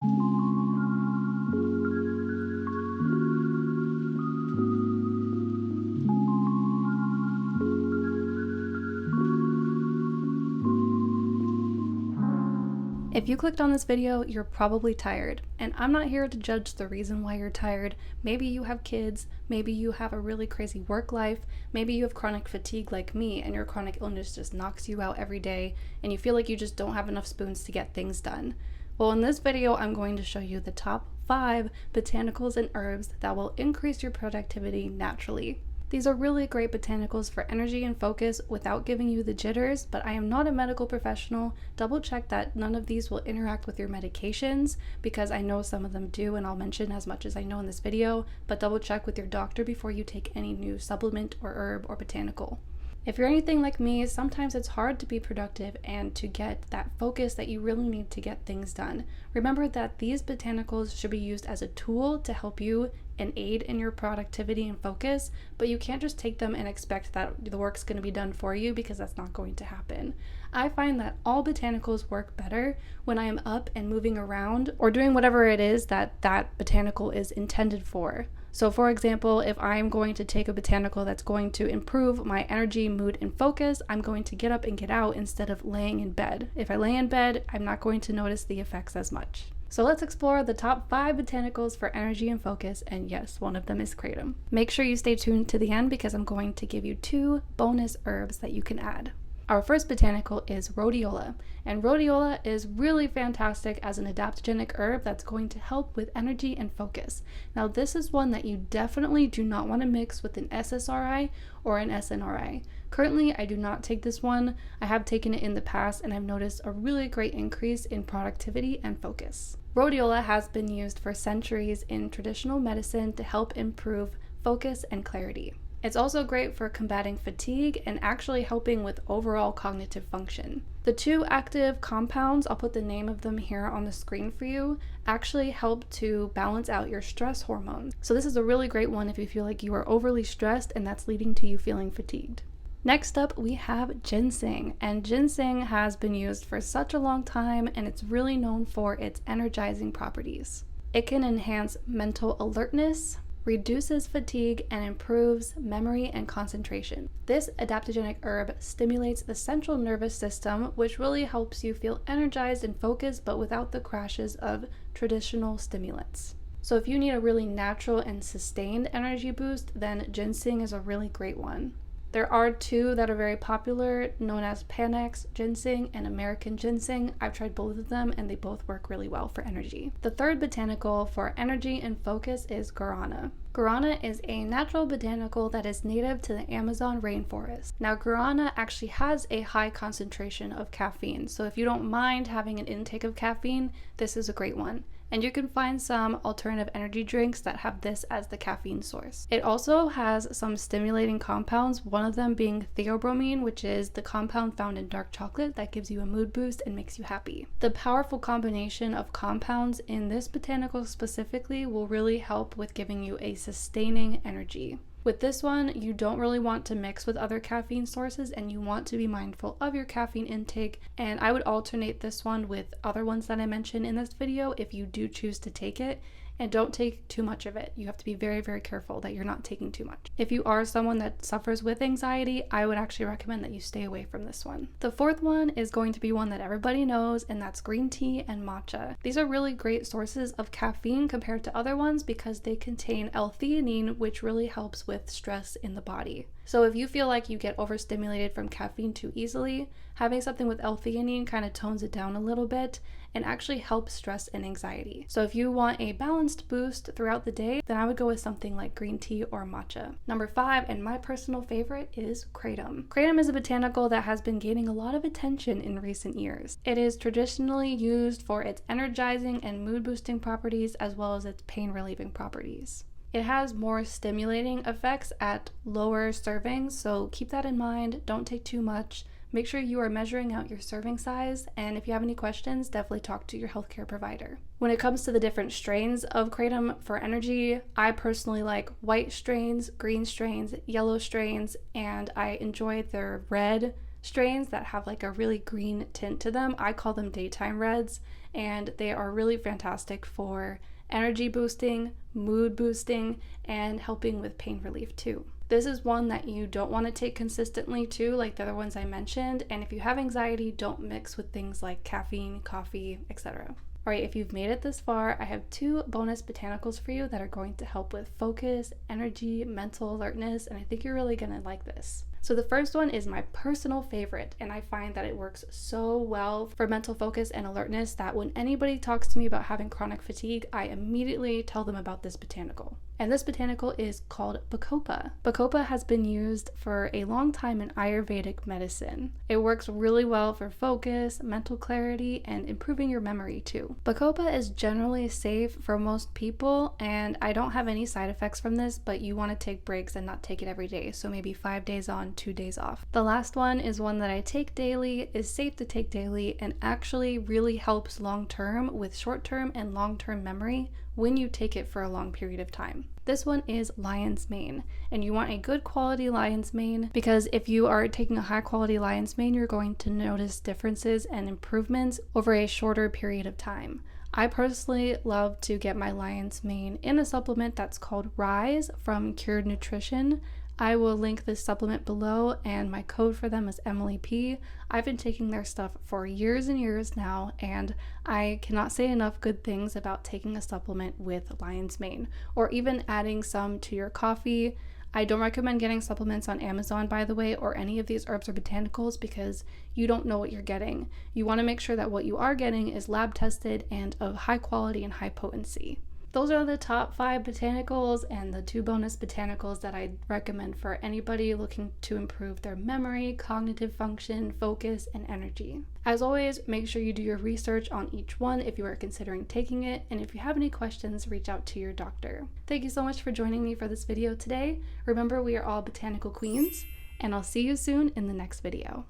If you clicked on this video, you're probably tired, and I'm not here to judge the reason why you're tired. Maybe you have kids, maybe you have a really crazy work life, maybe you have chronic fatigue like me and your chronic illness just knocks you out every day and you feel like you just don't have enough spoons to get things done. Well, in this video, I'm going to show you the top 5 botanicals and herbs that will increase your productivity naturally. These are really great botanicals for energy and focus without giving you the jitters, but I am not a medical professional. Double check that none of these will interact with your medications, because I know some of them do, and I'll mention as much as I know in this video, but double check with your doctor before you take any new supplement or herb or botanical. If you're anything like me, sometimes it's hard to be productive and to get that focus that you really need to get things done. Remember that these botanicals should be used as a tool to help you and aid in your productivity and focus, but you can't just take them and expect that the work's going to be done for you, because that's not going to happen. I find that all botanicals work better when I am up and moving around or doing whatever it is that botanical is intended for. So for example, if I'm going to take a botanical that's going to improve my energy, mood, and focus, I'm going to get up and get out instead of laying in bed. If I lay in bed, I'm not going to notice the effects as much. So let's explore the top 5 botanicals for energy and focus, and yes, one of them is kratom. Make sure you stay tuned to the end because I'm going to give you 2 bonus herbs that you can add. Our first botanical is rhodiola, and rhodiola is really fantastic as an adaptogenic herb that's going to help with energy and focus. Now, this is one that you definitely do not want to mix with an SSRI or an SNRI. Currently, I do not take this one. I have taken it in the past, and I've noticed a really great increase in productivity and focus. Rhodiola has been used for centuries in traditional medicine to help improve focus and clarity. It's also great for combating fatigue and actually helping with overall cognitive function. The 2 active compounds, I'll put the name of them here on the screen for you, actually help to balance out your stress hormones. So this is a really great one if you feel like you are overly stressed and that's leading to you feeling fatigued. Next up, we have ginseng, and ginseng has been used for such a long time, and it's really known for its energizing properties. It can enhance mental alertness, reduces fatigue, and improves memory and concentration. This adaptogenic herb stimulates the central nervous system, which really helps you feel energized and focused, but without the crashes of traditional stimulants. So if you need a really natural and sustained energy boost, then ginseng is a really great one. There are 2 that are very popular, known as Panax ginseng and American ginseng. I've tried both of them and they both work really well for energy. The third botanical for energy and focus is guarana. Guarana is a natural botanical that is native to the Amazon rainforest. Now, guarana actually has a high concentration of caffeine, so if you don't mind having an intake of caffeine, this is a great one. And you can find some alternative energy drinks that have this as the caffeine source. It also has some stimulating compounds, one of them being theobromine, which is the compound found in dark chocolate that gives you a mood boost and makes you happy. The powerful combination of compounds in this botanical specifically will really help with giving you a sustaining energy. With this one, you don't really want to mix with other caffeine sources and you want to be mindful of your caffeine intake, and I would alternate this one with other ones that I mentioned in this video if you do choose to take it. And don't take too much of it. You have to be very, very careful that you're not taking too much. If you are someone that suffers with anxiety, I would actually recommend that you stay away from this one. The fourth one is going to be one that everybody knows, and that's green tea and matcha. These are really great sources of caffeine compared to other ones because they contain L-theanine, which really helps with stress in the body. So if you feel like you get overstimulated from caffeine too easily, having something with L-theanine kind of tones it down a little bit and actually helps stress and anxiety. So if you want a balanced boost throughout the day, then I would go with something like green tea or matcha. Number 5, and my personal favorite, is kratom. Kratom is a botanical that has been gaining a lot of attention in recent years. It is traditionally used for its energizing and mood boosting properties as well as its pain relieving properties. It has more stimulating effects at lower servings, so keep that in mind. Don't take too much. Make sure you are measuring out your serving size, and if you have any questions, definitely talk to your healthcare provider. When it comes to the different strains of kratom for energy, I personally like white strains, green strains, yellow strains, and I enjoy their red strains that have like a really green tint to them. I call them daytime reds, and they are really fantastic for energy boosting, mood boosting, and helping with pain relief too. This is one that you don't want to take consistently too, like the other ones I mentioned, and if you have anxiety, don't mix with things like caffeine, coffee, etc. Alright, if you've made it this far, I have 2 bonus botanicals for you that are going to help with focus, energy, mental alertness, and I think you're really gonna like this. So the first one is my personal favorite, and I find that it works so well for mental focus and alertness that when anybody talks to me about having chronic fatigue, I immediately tell them about this botanical. And this botanical is called Bacopa. Bacopa has been used for a long time in Ayurvedic medicine. It works really well for focus, mental clarity, and improving your memory too. Bacopa is generally safe for most people, and I don't have any side effects from this, but you want to take breaks and not take it every day, so maybe 5 days on, 2 days off. The last one is one that I take daily, is safe to take daily, and actually really helps long-term with short-term and long-term memory when you take it for a long period of time. This one is lion's mane, and you want a good quality lion's mane because if you are taking a high quality lion's mane, you're going to notice differences and improvements over a shorter period of time. I personally love to get my lion's mane in a supplement that's called Rise from Cured Nutrition. I will link this supplement below, and my code for them is Emily P. I've been taking their stuff for years and years now, and I cannot say enough good things about taking a supplement with lion's mane, or even adding some to your coffee. I don't recommend getting supplements on Amazon, by the way, or any of these herbs or botanicals because you don't know what you're getting. You want to make sure that what you are getting is lab tested and of high quality and high potency. Those are the top 5 botanicals and the 2 bonus botanicals that I recommend for anybody looking to improve their memory, cognitive function, focus, and energy. As always, make sure you do your research on each one if you are considering taking it, and if you have any questions, reach out to your doctor. Thank you so much for joining me for this video today. Remember, we are all botanical queens, and I'll see you soon in the next video.